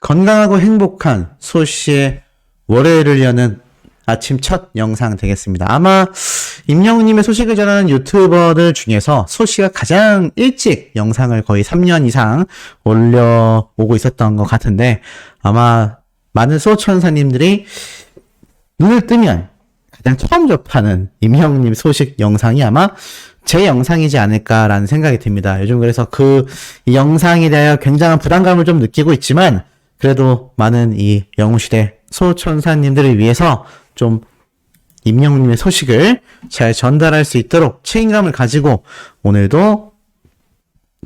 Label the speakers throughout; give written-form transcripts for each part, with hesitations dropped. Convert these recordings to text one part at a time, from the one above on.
Speaker 1: 건강하고 행복한 소씨의 월요일을 여는 아침 첫 영상 되겠습니다. 아마 임영웅님의 소식을 전하는 유튜버들 중에서 소씨가 가장 일찍 영상을 거의 3년 이상 올려오고 있었던 것 같은데, 아마 많은 소천사님들이 눈을 뜨면 가장 처음 접하는 임영웅님 소식 영상이 아마 제 영상이지 않을까라는 생각이 듭니다. 요즘 그래서 그 영상에 대하여 굉장한 부담감을 좀 느끼고 있지만, 그래도 많은 이 영웅시대 소천사님들을 위해서 좀 임영웅님의 소식을 잘 전달할 수 있도록 책임감을 가지고 오늘도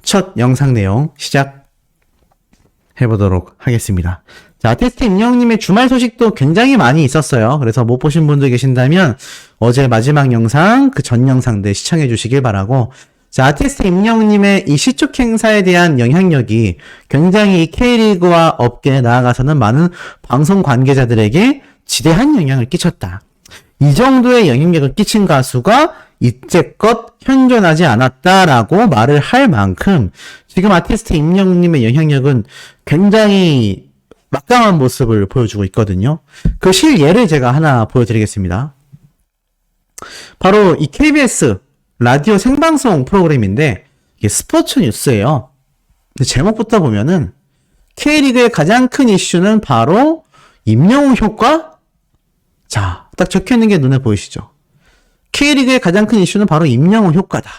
Speaker 1: 첫 영상 내용 시작해보도록 하겠습니다. 자, 아티스트 임영웅님의 주말 소식도 굉장히 많이 있었어요. 그래서 못 보신 분들 계신다면 어제 마지막 영상, 그 전 영상들 시청해 주시길 바라고, 자, 아티스트 임영웅님의 이 시축 행사에 대한 영향력이 굉장히 K리그와 업계에 나아가서는 많은 방송 관계자들에게 지대한 영향을 끼쳤다. 이 정도의 영향력을 끼친 가수가 이제껏 현존하지 않았다라고 말을 할 만큼 지금 아티스트 임영웅님의 영향력은 굉장히 막강한 모습을 보여주고 있거든요. 그 실예를 제가 하나 보여드리겠습니다. 바로 이 KBS 라디오 생방송 프로그램인데 이게 스포츠 뉴스예요. 근데 제목부터 보면은 K리그의 가장 큰 이슈는 바로 임영웅 효과? 자, 딱 적혀있는 게 눈에 보이시죠? K리그의 가장 큰 이슈는 바로 임영웅 효과다.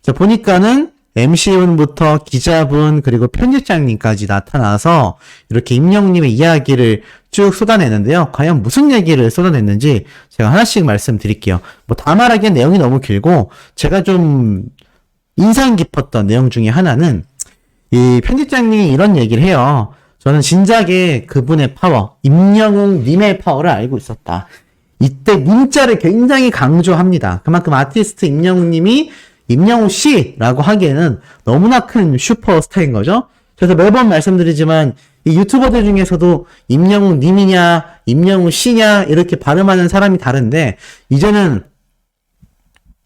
Speaker 1: 자, 보니까는 MC분부터 기자분 그리고 편집장님까지 나타나서 이렇게 임영웅님의 이야기를 쭉 쏟아내는데요. 과연 무슨 얘기를 쏟아냈는지 제가 하나씩 말씀드릴게요. 뭐 다 말하기엔 내용이 너무 길고, 제가 좀 인상 깊었던 내용 중에 하나는 이 편집장님이 이런 얘기를 해요. 저는 진작에 그분의 파워, 임영웅님의 파워를 알고 있었다. 이때 문자를 굉장히 강조합니다. 그만큼 아티스트 임영웅님이 임영웅 씨라고 하기에는 너무나 큰 슈퍼스타인 거죠. 그래서 매번 말씀드리지만 이 유튜버들 중에서도 임영웅 님이냐 임영웅 씨냐 이렇게 발음하는 사람이 다른데, 이제는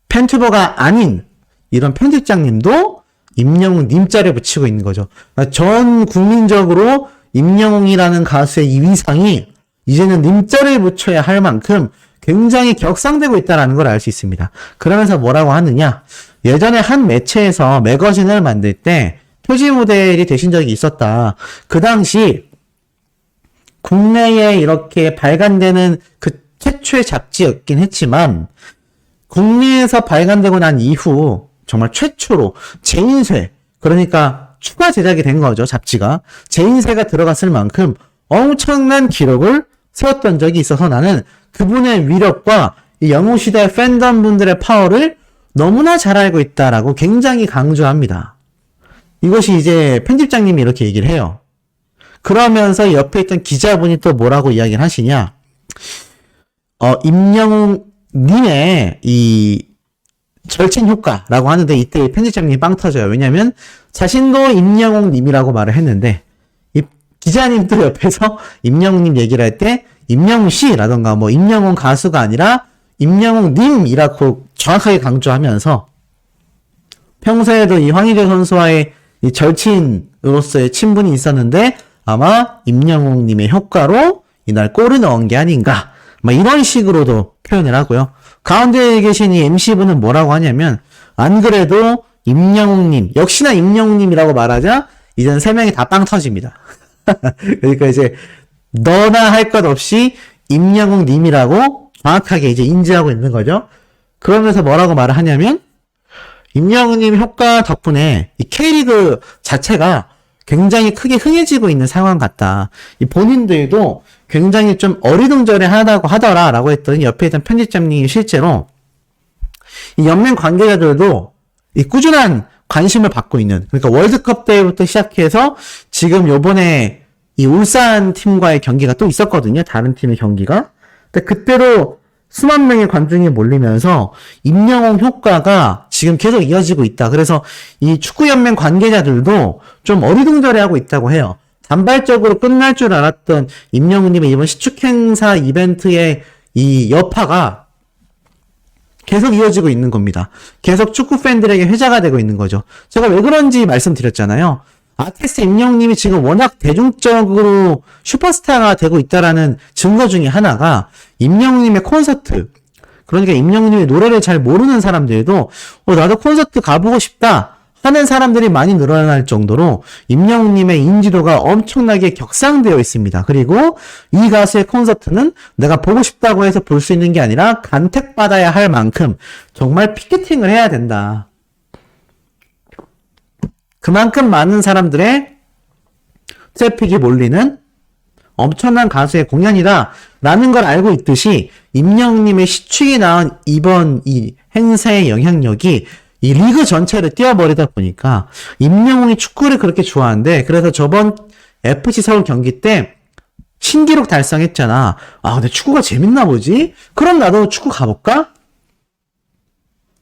Speaker 1: 팬튜버가 아닌 이런 편집장님도 임영웅 님자를 붙이고 있는 거죠. 그러니까 전 국민적으로 임영웅이라는 가수의 이 위상이 이제는 님자를 붙여야 할 만큼 굉장히 격상되고 있다는 걸 알 수 있습니다. 그러면서 뭐라고 하느냐, 예전에 한 매체에서 매거진을 만들 때 표지 모델이 되신 적이 있었다. 그 당시 국내에 이렇게 발간되는 그 최초의 잡지였긴 했지만, 국내에서 발간되고 난 이후 정말 최초로 재인쇄, 그러니까 추가 제작이 된 거죠. 잡지가 재인쇄가 들어갔을 만큼 엄청난 기록을 세웠던 적이 있어서 나는 그분의 위력과 이 영웅시대 팬덤 분들의 파워를 너무나 잘 알고 있다라고 굉장히 강조합니다. 이것이 이제 편집장님이 이렇게 얘기를 해요. 그러면서 옆에 있던 기자분이 또 뭐라고 이야기를 하시냐, 임영웅님의 이 절친 효과라고 하는데, 이때 편집장님이 빵 터져요. 왜냐면 자신도 임영웅님이라고 말을 했는데, 이 기자님도 옆에서 임영웅님 얘기를 할 때 임영웅 씨라던가 뭐 임영웅 가수가 아니라 임영웅님이라고 정확하게 강조하면서, 평소에도 이 황의조 선수와의 이 절친으로서의 친분이 있었는데 아마 임영웅님의 효과로 이날 골을 넣은 게 아닌가, 막 이런 식으로도 표현을 하고요. 가운데에 계신 이 MC분은 뭐라고 하냐면, 안 그래도 임영웅님, 역시나 임영웅님이라고 말하자 이제는 세 명이 다 빵 터집니다. 그러니까 이제 너나 할 것 없이 임영웅님이라고 정확하게 이제 인지하고 있는 거죠. 그러면서 뭐라고 말을 하냐면, 임영웅님 효과 덕분에 이 K리그 자체가 굉장히 크게 흥해지고 있는 상황 같다. 이 본인들도 굉장히 좀 어리둥절해하다고 하더라라고 했더니, 옆에 있던 편집장님이 실제로 이 연맹 관계자들도 이 꾸준한 관심을 받고 있는, 그러니까 월드컵 때부터 시작해서 지금 요번에 이 울산 팀과의 경기가 또 있었거든요. 다른 팀의 경기가. 근데 그때도 수만 명의 관중이 몰리면서 임영웅 효과가 지금 계속 이어지고 있다. 그래서 이 축구연맹 관계자들도 좀 어리둥절해하고 있다고 해요. 단발적으로 끝날 줄 알았던 임영웅님의 이번 시축행사 이벤트의 이 여파가 계속 이어지고 있는 겁니다. 계속 축구 팬들에게 회자가 되고 있는 거죠. 제가 왜 그런지 말씀드렸잖아요. 아티스트 임영웅님이 지금 워낙 대중적으로 슈퍼스타가 되고 있다라는 증거 중에 하나가 임영웅님의 콘서트. 그러니까 임영웅님의 노래를 잘 모르는 사람들도 나도 콘서트 가보고 싶다 하는 사람들이 많이 늘어날 정도로 임영웅님의 인지도가 엄청나게 격상되어 있습니다. 그리고 이 가수의 콘서트는 내가 보고 싶다고 해서 볼 수 있는 게 아니라 간택받아야 할 만큼 정말 피케팅을 해야 된다. 그만큼 많은 사람들의 트래픽이 몰리는 엄청난 가수의 공연이다 라는 걸 알고 있듯이 임영웅님의 시축이 나온 이번 이 행사의 영향력이 이 리그 전체를 띄워버리다 보니까 임영웅이 축구를 그렇게 좋아하는데 그래서 저번 FC 서울 경기 때 신기록 달성했잖아. 근데 축구가 재밌나 보지? 그럼 나도 축구 가볼까?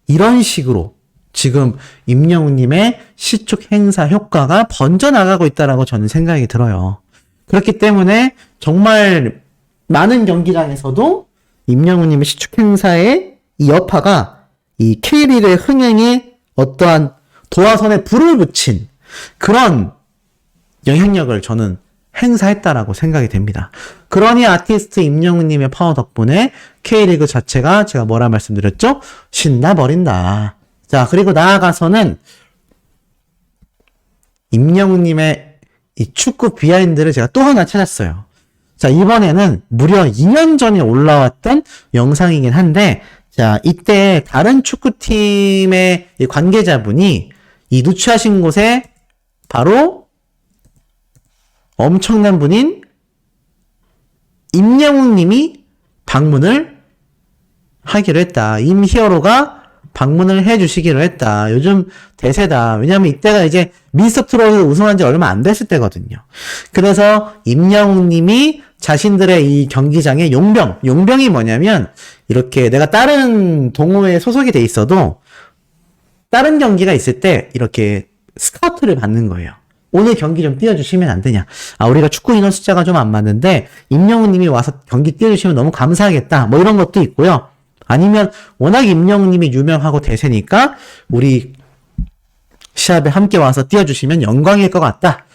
Speaker 1: 이런 식으로 지금 임영웅님의 시축 행사 효과가 번져나가고 있다라고 저는 생각이 들어요. 그렇기 때문에 정말 많은 경기장에서도 임영웅님의 시축 행사의 이 여파가 이 K리그의 흥행에 어떠한 도화선에 불을 붙인 그런 영향력을 저는 행사했다라고 생각이 됩니다. 그러니 아티스트 임영웅님의 파워 덕분에 K리그 자체가 제가 뭐라 말씀드렸죠? 신나버린다. 자, 그리고 나아가서는 임영웅님의 이 축구 비하인드를 제가 또 하나 찾았어요. 자, 이번에는 무려 2년 전에 올라왔던 영상이긴 한데, 자, 이때 다른 축구팀의 이 관계자분이 이 누추하신 곳에 바로 엄청난 분인 임영웅님이 방문을 하기로 했다. 임히어로가 방문을 해주시기로 했다. 요즘 대세다. 왜냐면 이때가 이제 미스터 트롯을 우승한 지 얼마 안 됐을 때거든요. 그래서 임영웅님이 자신들의 이 경기장에 용병이 뭐냐면 이렇게 내가 다른 동호회에 소속이 돼 있어도 다른 경기가 있을 때 이렇게 스카우트를 받는 거예요. 오늘 경기 좀 띄워주시면 안 되냐. 우리가 축구 인원 숫자가 좀 안 맞는데 임영웅님이 와서 경기 띄워주시면 너무 감사하겠다. 뭐 이런 것도 있고요. 아니면 워낙 임영웅님이 유명하고 대세니까 우리 시합에 함께 와서 띄워주시면 영광일 것 같다.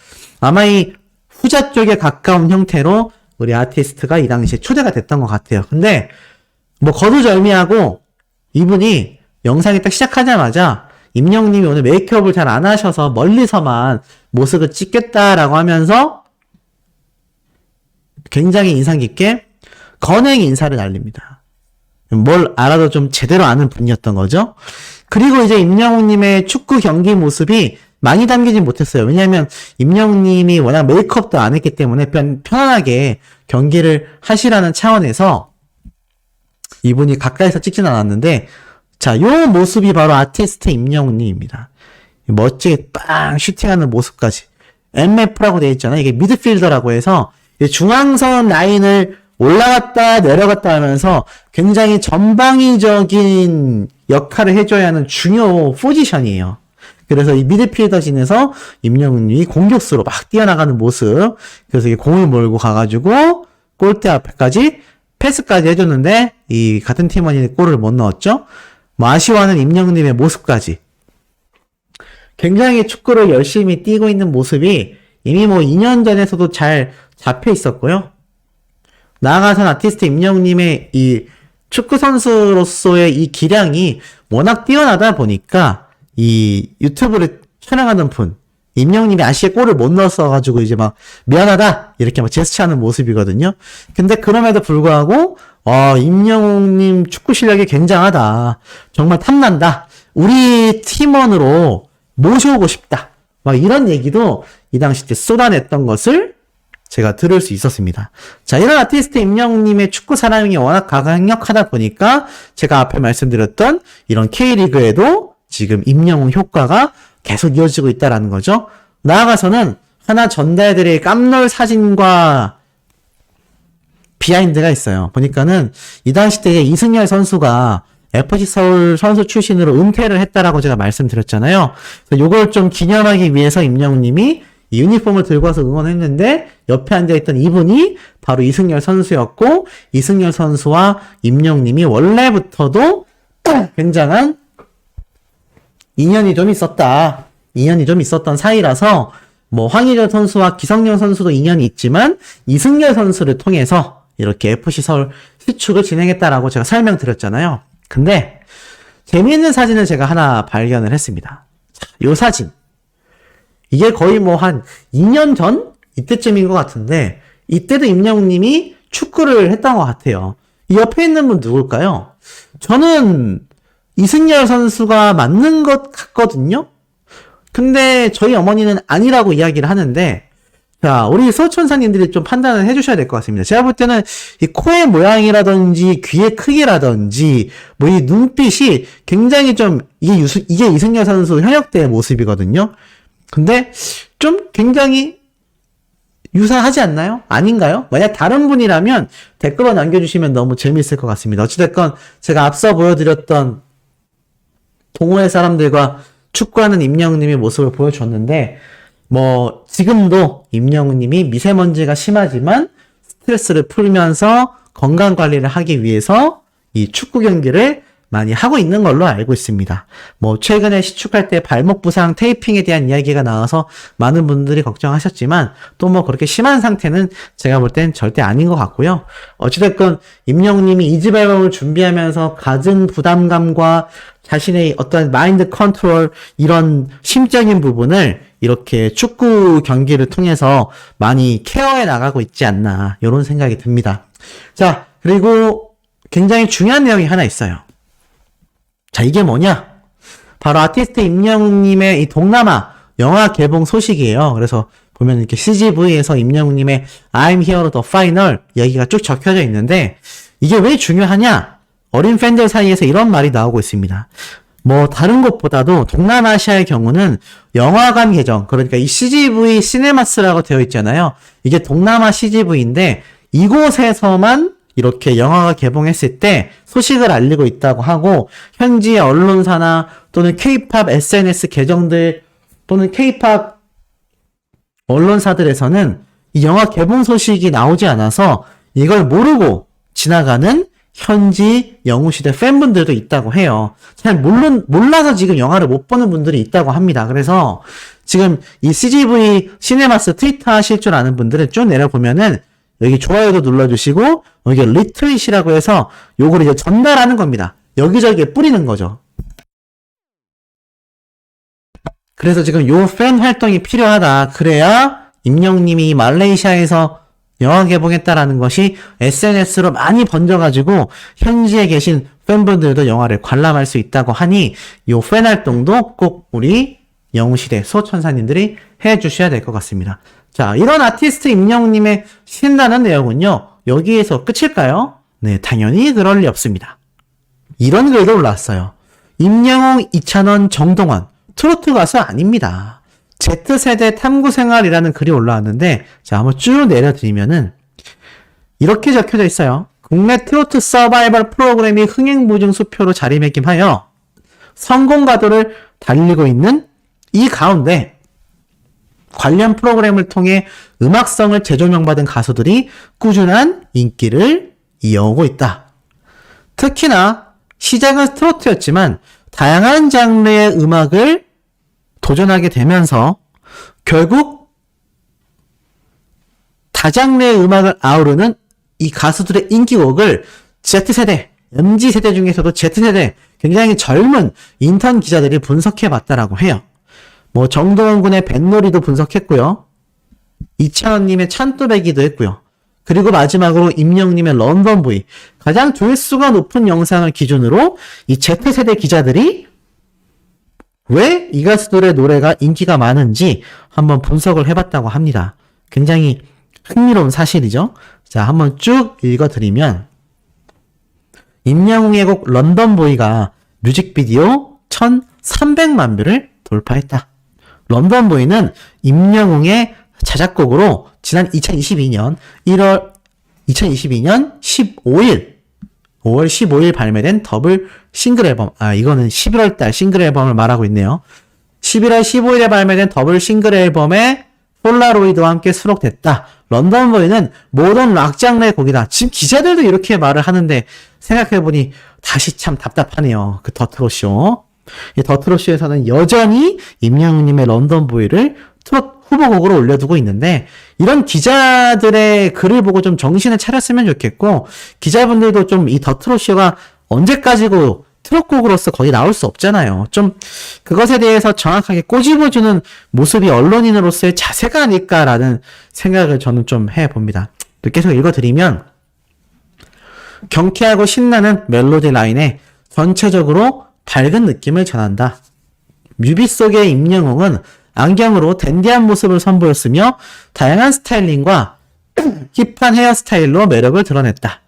Speaker 1: 아마 이 후자 쪽에 가까운 형태로 우리 아티스트가 이 당시에 초대가 됐던 것 같아요. 근데 뭐 거두절미하고 이분이 영상이 딱 시작하자마자 임영웅님이 오늘 메이크업을 잘 안 하셔서 멀리서만 모습을 찍겠다라고 하면서 굉장히 인상 깊게 건행 인사를 날립니다. 뭘 알아도 좀 제대로 아는 분이었던 거죠. 그리고 이제 임영웅님의 축구 경기 모습이 많이 담기진 못했어요. 왜냐하면 임영웅님이 워낙 메이크업도 안 했기 때문에 편안하게 경기를 하시라는 차원에서 이분이 가까이서 찍진 않았는데, 자, 요 모습이 바로 아티스트 임영웅님입니다. 멋지게 빵 슈팅하는 모습까지. MF라고 되어 있잖아요. 이게 미드필더라고 해서 중앙선 라인을 올라갔다 내려갔다 하면서 굉장히 전방위적인 역할을 해줘야 하는 중요 포지션이에요. 그래서 이 미드필더진에서 임영웅님이 공격수로 막 뛰어나가는 모습. 그래서 공을 몰고 가가지고 골대 앞에까지 패스까지 해줬는데 이 같은 팀원이 골을 못 넣었죠. 뭐 아쉬워하는 임영웅님의 모습까지. 굉장히 축구를 열심히 뛰고 있는 모습이 이미 뭐 2년 전에서도 잘 잡혀 있었고요. 나아가선 아티스트 임영웅님의 이 축구 선수로서의 이 기량이 워낙 뛰어나다 보니까 이 유튜브를 촬영하는 분, 임영웅님이 아시에 골을 못 넣었어가지고 이제 막 미안하다 이렇게 막 제스처하는 모습이거든요. 근데 그럼에도 불구하고 임영웅님 축구 실력이 굉장하다. 정말 탐난다. 우리 팀원으로 모셔오고 싶다. 막 이런 얘기도 이 당시 때 쏟아냈던 것을 제가 들을 수 있었습니다. 자, 이런 아티스트 임영웅님의 축구 사랑이 워낙 강력하다 보니까 제가 앞에 말씀드렸던 이런 K리그에도 지금 임영웅 효과가 계속 이어지고 있다라는 거죠. 나아가서는 하나 전달드릴 깜놀 사진과 비하인드가 있어요. 보니까는 이 당시 때 이승열 선수가 FC 서울 선수 출신으로 은퇴를 했다라고 제가 말씀드렸잖아요. 요걸 좀 기념하기 위해서 임영웅님이 이 유니폼을 들고 와서 응원했는데 옆에 앉아있던 이분이 바로 이승열 선수였고, 이승열 선수와 임영웅님이 원래부터도 굉장한 인연이 좀 있었던 사이라서 뭐 황의조 선수와 기성용 선수도 인연이 있지만 이승열 선수를 통해서 이렇게 FC 서울 시축을 진행했다라고 제가 설명드렸잖아요. 근데 재미있는 사진을 제가 하나 발견을 했습니다. 자, 요 사진. 이게 거의 뭐 한 2년 전? 이때쯤인 것 같은데 이때도 임영웅님이 축구를 했던 것 같아요. 이 옆에 있는 분 누굴까요? 저는 이승열 선수가 맞는 것 같거든요? 근데 저희 어머니는 아니라고 이야기를 하는데, 자, 우리 소천사님들이 좀 판단을 해주셔야 될 것 같습니다. 제가 볼 때는 이 코의 모양이라든지 귀의 크기라든지 뭐 이 눈빛이 굉장히 좀 이게 이승열 선수 현역 때의 모습이거든요. 근데 좀 굉장히 유사하지 않나요? 아닌가요? 만약 다른 분이라면 댓글로 남겨주시면 너무 재미있을 것 같습니다. 어찌됐건 제가 앞서 보여드렸던 동호회 사람들과 축구하는 임영웅님의 모습을 보여줬는데 뭐 지금도 임영웅님이 미세먼지가 심하지만 스트레스를 풀면서 건강관리를 하기 위해서 이 축구 경기를 많이 하고 있는 걸로 알고 있습니다. 뭐 최근에 시축할 때 발목 부상 테이핑에 대한 이야기가 나와서 많은 분들이 걱정하셨지만 또 뭐 그렇게 심한 상태는 제가 볼 땐 절대 아닌 것 같고요. 어찌됐건 임영웅님이 이집 앨범을 준비하면서 갖은 부담감과 자신의 어떤 마인드 컨트롤 이런 심적인 부분을 이렇게 축구 경기를 통해서 많이 케어해 나가고 있지 않나 이런 생각이 듭니다. 자, 그리고 굉장히 중요한 내용이 하나 있어요. 자, 이게 뭐냐? 바로 아티스트 임영웅님의 이 동남아 영화 개봉 소식이에요. 그래서 보면 이렇게 CGV에서 임영웅님의 I'm Here the Final 이야기가 쭉 적혀져 있는데 이게 왜 중요하냐? 어린 팬들 사이에서 이런 말이 나오고 있습니다. 뭐 다른 곳보다도 동남아시아의 경우는 영화관 개정, 그러니까 이 CGV 시네마스라고 되어 있잖아요. 이게 동남아 CGV인데 이곳에서만 이렇게 영화가 개봉했을 때 소식을 알리고 있다고 하고 현지의 언론사나 또는 K-POP SNS 계정들 또는 K-POP 언론사들에서는 이 영화 개봉 소식이 나오지 않아서 이걸 모르고 지나가는 현지 영웅시대 팬분들도 있다고 해요. 잘 몰라서 지금 영화를 못 보는 분들이 있다고 합니다. 그래서 지금 이 CGV 시네마스 트위터 하실 줄 아는 분들은 쭉 내려보면은 여기 좋아요도 눌러주시고 여기 리트윗이라고 해서 요거를 이제 전달하는 겁니다. 여기저기에 뿌리는 거죠. 그래서 지금 요 팬 활동이 필요하다. 그래야 임영웅님이 말레이시아에서 영화 개봉했다라는 것이 SNS로 많이 번져가지고 현지에 계신 팬분들도 영화를 관람할 수 있다고 하니 요 팬 활동도 꼭 우리 영웅시대 소천사님들이 해주셔야 될 것 같습니다. 자, 이런 아티스트 임영웅님의 신나는 내용은요, 여기에서 끝일까요? 네, 당연히 그럴 리 없습니다. 이런 글도 올라왔어요. 임영웅, 이찬원, 정동원, 트로트 가수 아닙니다. Z세대 탐구생활이라는 글이 올라왔는데, 자, 한번 쭉 내려드리면은, 이렇게 적혀져 있어요. 국내 트로트 서바이벌 프로그램이 흥행보증 수표로 자리매김하여 성공 가도를 달리고 있는 이 가운데, 관련 프로그램을 통해 음악성을 재조명받은 가수들이 꾸준한 인기를 이어오고 있다. 특히나 시작은 트로트였지만 다양한 장르의 음악을 도전하게 되면서 결국 다장르의 음악을 아우르는 이 가수들의 인기곡을 Z세대, MZ세대 중에서도 Z세대 굉장히 젊은 인턴 기자들이 분석해봤다라고 해요. 뭐 정동원 군의 뱃놀이도 분석했고요. 이찬원님의 찬또배기도 했고요. 그리고 마지막으로 임영웅님의 런던보이, 가장 조회수가 높은 영상을 기준으로 이 Z세대 기자들이 왜 이 가수들의 노래가 인기가 많은지 한번 분석을 해봤다고 합니다. 굉장히 흥미로운 사실이죠. 자, 한번 쭉 읽어드리면 임영웅의 곡 런던보이가 뮤직비디오 1,300만 뷰를 돌파했다. 런던보이는 임영웅의 자작곡으로 지난 2022년 15일 5월 15일 발매된 더블 싱글 앨범, 이거는 11월달 싱글 앨범을 말하고 있네요. 11월 15일에 발매된 더블 싱글 앨범에 폴라로이드와 함께 수록됐다. 런던보이는 모던 락 장르의 곡이다. 지금 기자들도 이렇게 말을 하는데 생각해보니 다시 참 답답하네요. 그 더트로쇼. 이 더트로쇼에서는 여전히 임영웅님의 런던보이를 트롯 후보곡으로 올려두고 있는데, 이런 기자들의 글을 보고 좀 정신을 차렸으면 좋겠고, 기자분들도 좀 이 더트로쇼가 언제까지고 트롯곡으로서 거의 나올 수 없잖아요. 좀 그것에 대해서 정확하게 꼬집어주는 모습이 언론인으로서의 자세가 아닐까라는 생각을 저는 좀 해봅니다. 계속 읽어드리면, 경쾌하고 신나는 멜로디 라인에 전체적으로 밝은 느낌을 전한다. 뮤비 속의 임영웅은 안경으로 댄디한 모습을 선보였으며 다양한 스타일링과 힙한 헤어스타일로 매력을 드러냈다.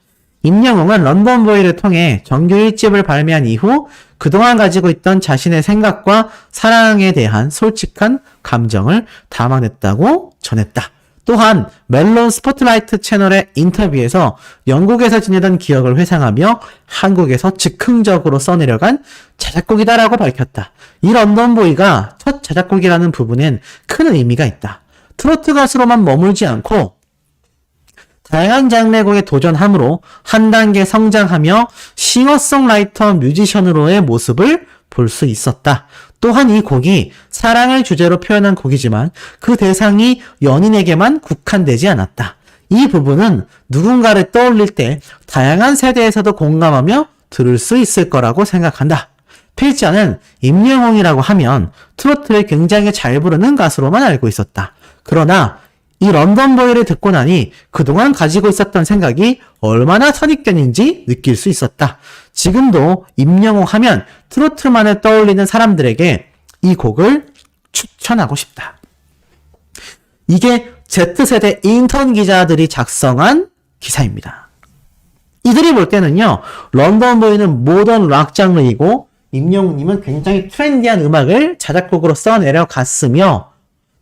Speaker 1: 임영웅은 런던보이를 통해 정규 1집을 발매한 이후 그동안 가지고 있던 자신의 생각과 사랑에 대한 솔직한 감정을 담아냈다고 전했다. 또한 멜론 스포트라이트 채널의 인터뷰에서 영국에서 지내던 기억을 회상하며 한국에서 즉흥적으로 써내려간 자작곡이다라고 밝혔다. 이 런던보이가 첫 자작곡이라는 부분엔 큰 의미가 있다. 트로트 가수로만 머물지 않고 다양한 장르곡에 도전함으로 한 단계 성장하며 싱어송라이터 뮤지션으로의 모습을 볼 수 있었다. 또한 이 곡이 사랑을 주제로 표현한 곡이지만 그 대상이 연인에게만 국한되지 않았다. 이 부분은 누군가를 떠올릴 때 다양한 세대에서도 공감하며 들을 수 있을 거라고 생각한다. 필자는 임영웅이라고 하면 트로트를 굉장히 잘 부르는 가수로만 알고 있었다. 그러나 이 런던보이를 듣고 나니 그동안 가지고 있었던 생각이 얼마나 선입견인지 느낄 수 있었다. 지금도 임영웅 하면 트로트만을 떠올리는 사람들에게 이 곡을 추천하고 싶다. 이게 Z세대 인턴 기자들이 작성한 기사입니다. 이들이 볼 때는요, 런던보이는 모던 락 장르이고 임영웅님은 굉장히 트렌디한 음악을 자작곡으로 써내려갔으며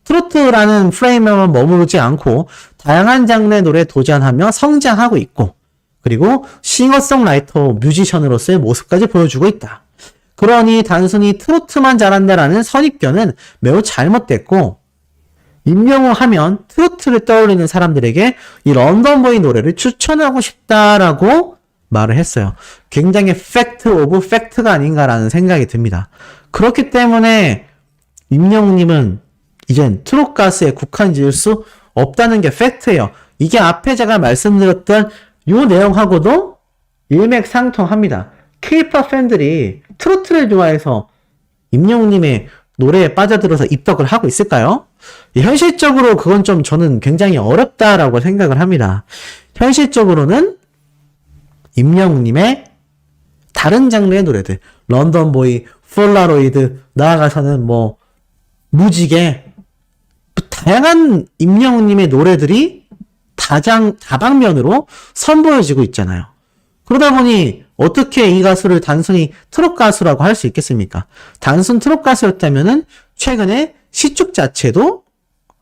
Speaker 1: 트로트라는 프레임에만 머무르지 않고 다양한 장르의 노래에 도전하며 성장하고 있고, 그리고 싱어송라이터 뮤지션으로서의 모습까지 보여주고 있다. 그러니 단순히 트로트만 잘한다라는 선입견은 매우 잘못됐고, 임영웅 하면 트로트를 떠올리는 사람들에게 이 런던보이 노래를 추천하고 싶다라고 말을 했어요. 굉장히 팩트 오브 팩트가 아닌가라는 생각이 듭니다. 그렇기 때문에 임영웅님은 이젠 트롯 가수에 국한 지을 수 없다는 게 팩트예요. 이게 앞에 제가 말씀드렸던 요 내용하고도 일맥상통합니다. K-pop 팬들이 트로트를 좋아해서 임영웅님의 노래에 빠져들어서 입덕을 하고 있을까요? 현실적으로 그건 좀 저는 굉장히 어렵다라고 생각을 합니다. 현실적으로는 임영웅님의 다른 장르의 노래들, 런던보이, 폴라로이드, 나아가서는 뭐 무지개, 다양한 임영웅님의 노래들이 다방면으로 선보여지고 있잖아요. 그러다 보니 어떻게 이 가수를 단순히 트롯 가수라고 할 수 있겠습니까? 단순 트롯 가수였다면은 최근에 시축 자체도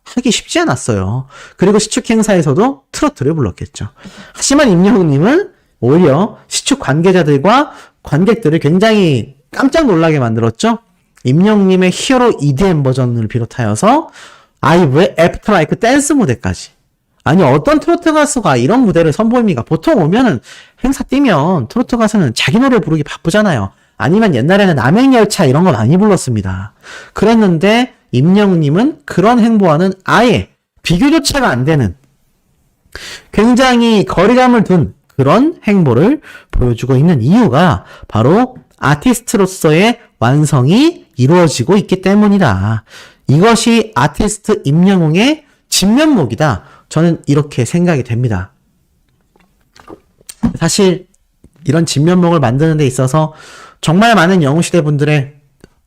Speaker 1: 하기 쉽지 않았어요. 그리고 시축 행사에서도 트로트를 불렀겠죠. 하지만 임영웅님은 오히려 시축 관계자들과 관객들을 굉장히 깜짝 놀라게 만들었죠. 임영웅님의 히어로 EDM 버전을 비롯하여서 아이브의 애프터 라이크 댄스 무대까지. 아니, 어떤 트로트 가수가 이런 무대를 선보입니까? 보통 오면은 행사 뛰면 트로트 가수는 자기 노래 부르기 바쁘잖아요. 아니면 옛날에는 남행열차 이런 거 많이 불렀습니다. 그랬는데 임영웅님은 그런 행보와는 아예 비교조차가 안 되는 굉장히 거리감을 둔 그런 행보를 보여주고 있는 이유가 바로 아티스트로서의 완성이 이루어지고 있기 때문이다. 이것이 아티스트 임영웅의 진면목이다. 저는 이렇게 생각이 됩니다. 사실 이런 진면목을 만드는 데 있어서 정말 많은 영웅시대 분들의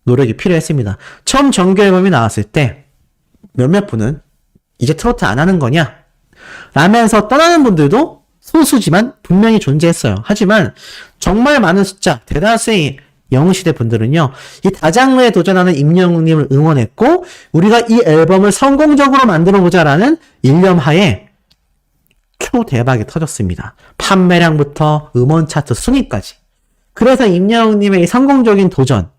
Speaker 1: 노력이 필요했습니다. 처음 정규 앨범이 나왔을 때 몇몇 분은 이제 트로트 안 하는 거냐? 라면서 떠나는 분들도 소수지만 분명히 존재했어요. 하지만 정말 많은 숫자, 대다수의 영웅시대 분들은요, 이 다장르에 도전하는 임영웅님을 응원했고, 우리가 이 앨범을 성공적으로 만들어보자라는 일념하에 초대박이 터졌습니다. 판매량부터 음원 차트 순위까지. 그래서 임영웅님의 이 성공적인 도전,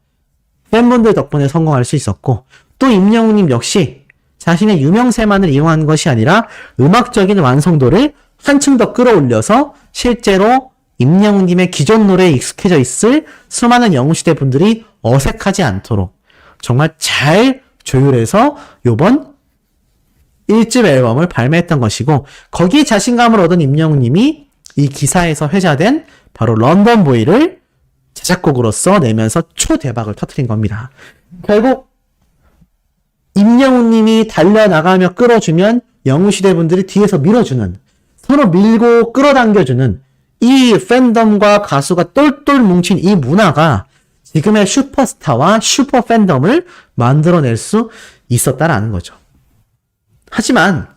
Speaker 1: 팬분들 덕분에 성공할 수 있었고, 또 임영웅님 역시 자신의 유명세만을 이용한 것이 아니라 음악적인 완성도를 한층 더 끌어올려서 실제로 임영웅님의 기존 노래에 익숙해져 있을 수많은 영웅시대 분들이 어색하지 않도록 정말 잘 조율해서 요번 1집 앨범을 발매했던 것이고, 거기에 자신감을 얻은 임영웅님이 이 기사에서 회자된 바로 런던보이를 제작곡으로서 내면서 초대박을 터뜨린 겁니다. 결국 임영웅님이 달려나가며 끌어주면 영웅시대 분들이 뒤에서 밀어주는, 서로 밀고 끌어당겨주는 이 팬덤과 가수가 똘똘 뭉친 이 문화가 지금의 슈퍼스타와 슈퍼 팬덤을 만들어낼 수 있었다라는 거죠. 하지만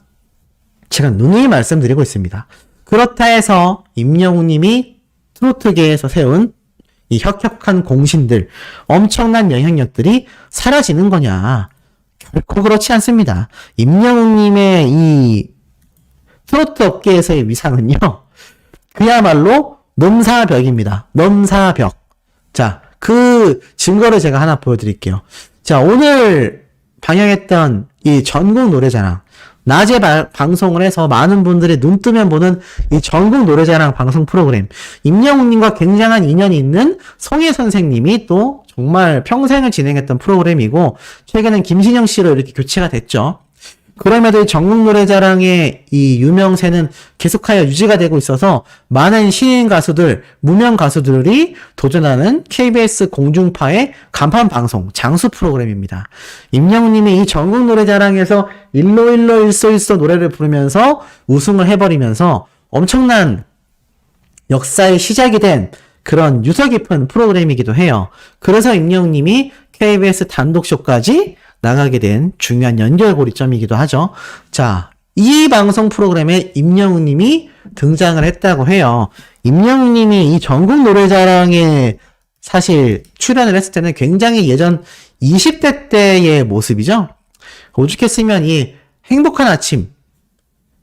Speaker 1: 제가 누누이 말씀드리고 있습니다. 그렇다 해서 임영웅님이 트로트계에서 세운 이 혁혁한 공신들, 엄청난 영향력들이 사라지는 거냐? 결코 그렇지 않습니다. 임영웅님의 이 트로트 업계에서의 위상은요, 그야말로 넘사벽입니다. 넘사벽. 자, 그 증거를 제가 하나 보여드릴게요. 자, 오늘 방영했던 이 전국 노래자랑, 낮에 방송을 해서 많은 분들이 눈 뜨면 보는 이 전국 노래자랑 방송 프로그램, 임영웅님과 굉장한 인연이 있는 송혜 선생님이 또 정말 평생을 진행했던 프로그램이고, 최근엔 김신영 씨로 이렇게 교체가 됐죠. 그럼에도 이 전국 노래자랑의 이 유명세는 계속하여 유지가 되고 있어서 많은 신인 가수들, 무명 가수들이 도전하는 KBS 공중파의 간판 방송, 장수 프로그램입니다. 임영웅님이 이 전국 노래자랑에서 일로 일소 노래를 부르면서 우승을 해버리면서 엄청난 역사의 시작이 된 그런 유서 깊은 프로그램이기도 해요. 그래서 임영웅님이 KBS 단독쇼까지 나가게 된 중요한 연결고리점이기도 하죠. 자, 이 방송 프로그램에 임영웅님이 등장을 했다고 해요. 임영웅님이 이 전국 노래자랑에 사실 출연을 했을 때는 굉장히 예전 20대 때의 모습이죠. 오죽했으면 이 행복한 아침,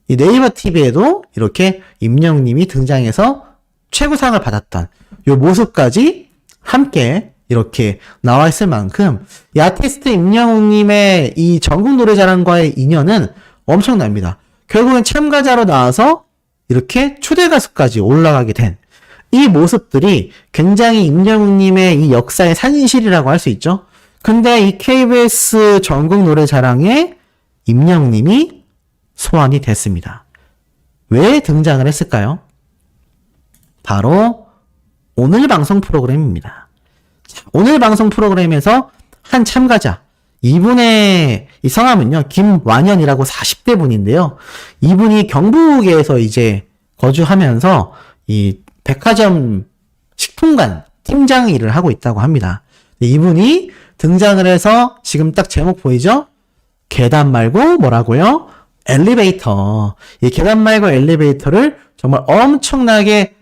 Speaker 1: 이 네이버 TV에도 이렇게 임영웅님이 등장해서 최고상을 받았던 이 모습까지 함께 이렇게 나와 있을 만큼 이 아티스트 임영웅님의 이 전국 노래자랑과의 인연은 엄청납니다. 결국엔 참가자로 나와서 이렇게 초대 가수까지 올라가게 된 이 모습들이 굉장히 임영웅님의 이 역사의 산실이라고 할 수 있죠. 근데 이 KBS 전국 노래자랑에 임영웅님이 소환이 됐습니다. 왜 등장을 했을까요? 바로 오늘 방송 프로그램입니다. 오늘 방송 프로그램에서 한 참가자, 이분의 이 성함은요, 김완현이라고 40대 분인데요. 이분이 경북에서 이제 거주하면서 이 백화점 식품관 팀장 일을 하고 있다고 합니다. 이분이 등장을 해서 지금 딱 제목 보이죠? 계단 말고 뭐라고요? 엘리베이터. 이 계단 말고 엘리베이터를 정말 엄청나게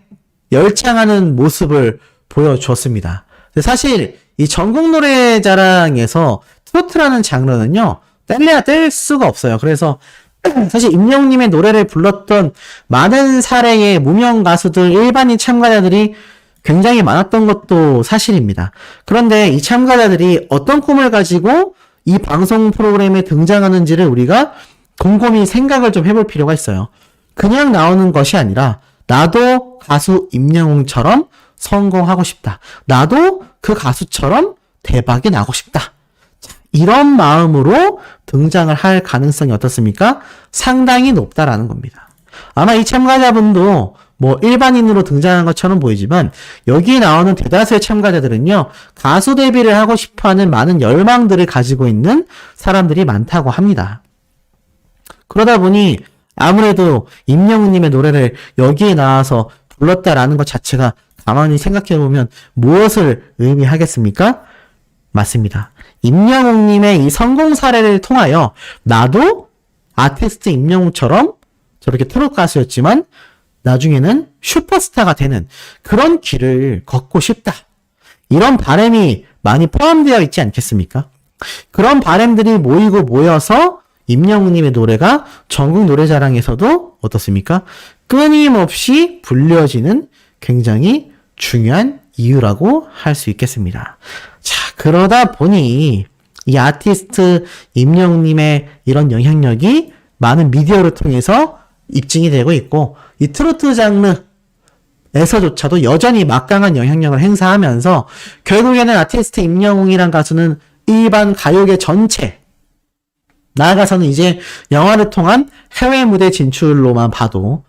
Speaker 1: 열창하는 모습을 보여주었습니다. 사실 이 전국 노래자랑에서 트로트라는 장르는요, 뗄래야 뗄 수가 없어요. 그래서 사실 임영웅님의 노래를 불렀던 많은 사례의 무명 가수들, 일반인 참가자들이 굉장히 많았던 것도 사실입니다. 그런데 이 참가자들이 어떤 꿈을 가지고 이 방송 프로그램에 등장하는지를 우리가 곰곰이 생각을 좀 해볼 필요가 있어요. 그냥 나오는 것이 아니라 나도 가수 임영웅처럼 성공하고 싶다. 나도 그 가수처럼 대박이 나고 싶다. 이런 마음으로 등장을 할 가능성이 어떻습니까? 상당히 높다라는 겁니다. 아마 이 참가자분도 뭐 일반인으로 등장한 것처럼 보이지만 여기에 나오는 대다수의 참가자들은요, 가수 데뷔를 하고 싶어하는 많은 열망들을 가지고 있는 사람들이 많다고 합니다. 그러다 보니 아무래도 임영웅님의 노래를 여기에 나와서 불렀다라는 것 자체가 가만히 생각해보면 무엇을 의미하겠습니까? 맞습니다. 임영웅님의 이 성공 사례를 통하여 나도 아티스트 임영웅처럼 저렇게 트로트 가수였지만 나중에는 슈퍼스타가 되는 그런 길을 걷고 싶다. 이런 바람이 많이 포함되어 있지 않겠습니까? 그런 바람들이 모이고 모여서 임영웅님의 노래가 전국 노래자랑에서도 어떻습니까? 끊임없이 불려지는 굉장히 중요한 이유라고 할 수 있겠습니다. 자, 그러다 보니 이 아티스트 임영웅님의 이런 영향력이 많은 미디어를 통해서 입증이 되고 있고, 이 트로트 장르 에서조차도 여전히 막강한 영향력을 행사하면서 결국에는 아티스트 임영웅이란 가수는 일반 가요계 전체, 나아가서는 이제 영화를 통한 해외 무대 진출로만 봐도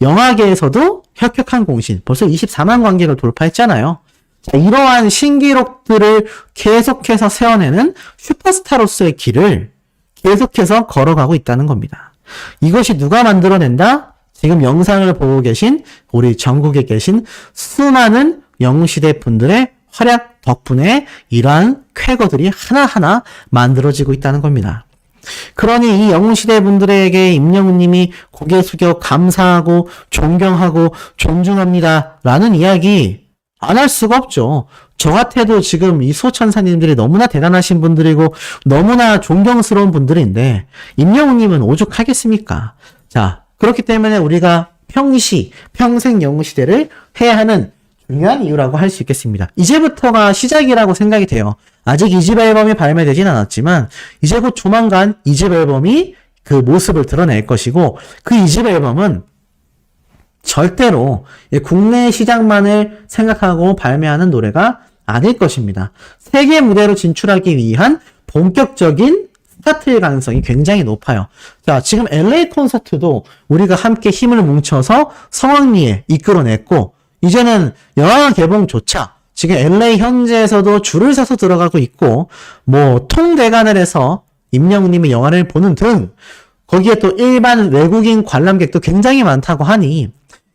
Speaker 1: 영화계에서도 혁혁한 공신, 벌써 24만 관객을 돌파했잖아요. 자, 이러한 신기록들을 계속해서 세워내는 슈퍼스타로서의 길을 계속해서 걸어가고 있다는 겁니다. 이것이 누가 만들어낸다? 지금 영상을 보고 계신 우리 전국에 계신 수많은 영웅시대 분들의 활약 덕분에 이러한 쾌거들이 하나하나 만들어지고 있다는 겁니다. 그러니 이 영웅시대 분들에게 임영웅님이 고개 숙여 감사하고 존경하고 존중합니다 라는 이야기 안 할 수가 없죠. 저 같아도 지금 이 수호천사님들이 너무나 대단하신 분들이고 너무나 존경스러운 분들인데 임영웅님은 오죽하겠습니까? 자, 그렇기 때문에 우리가 평생 영웅시대를 해야 하는 중요한 이유라고 할 수 있겠습니다. 이제부터가 시작이라고 생각이 돼요. 아직 2집 앨범이 발매되진 않았지만 이제 곧 조만간 2집 앨범이 그 모습을 드러낼 것이고 그 2집 앨범은 절대로 국내 시장만을 생각하고 발매하는 노래가 아닐 것입니다. 세계 무대로 진출하기 위한 본격적인 스타트일 가능성이 굉장히 높아요. 자, 지금 LA 콘서트도 우리가 함께 힘을 뭉쳐서 성황리에 이끌어냈고 이제는 영화 개봉조차 지금 LA 현지에서도 줄을 서서 들어가고 있고 뭐 통대관을 해서 임영웅님의 영화를 보는 등 거기에 또 일반 외국인 관람객도 굉장히 많다고 하니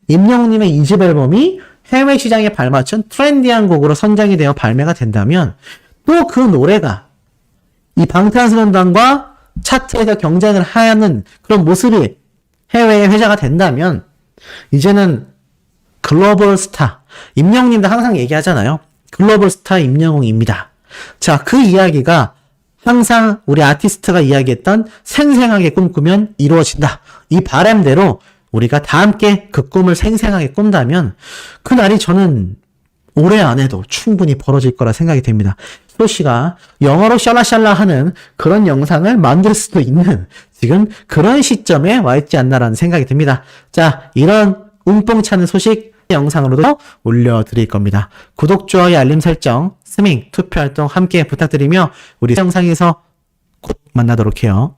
Speaker 1: 임영웅님의 2집 앨범이 해외 시장에 발맞춘 트렌디한 곡으로 선정이 되어 발매가 된다면 또 그 노래가 이 방탄소년단과 차트에서 경쟁을 하는 그런 모습이 해외에 회자가 된다면 이제는 글로벌 스타, 임영웅님도 항상 얘기하잖아요. 글로벌 스타 임영웅입니다. 자, 그 이야기가 항상 우리 아티스트가 이야기했던 생생하게 꿈꾸면 이루어진다. 이 바람대로 우리가 다 함께 그 꿈을 생생하게 꾼다면 그날이 저는 올해 안에도 충분히 벌어질 거라 생각이 됩니다. 소씨가 영어로 샬라샬라 하는 그런 영상을 만들 수도 있는 지금 그런 시점에 와 있지 않나라는 생각이 듭니다. 자, 이런 움뽕차는 소식 영상으로도 올려드릴 겁니다. 구독, 좋아요, 알림 설정, 스밍, 투표 활동 함께 부탁드리며 우리 영상에서 곧 만나도록 해요.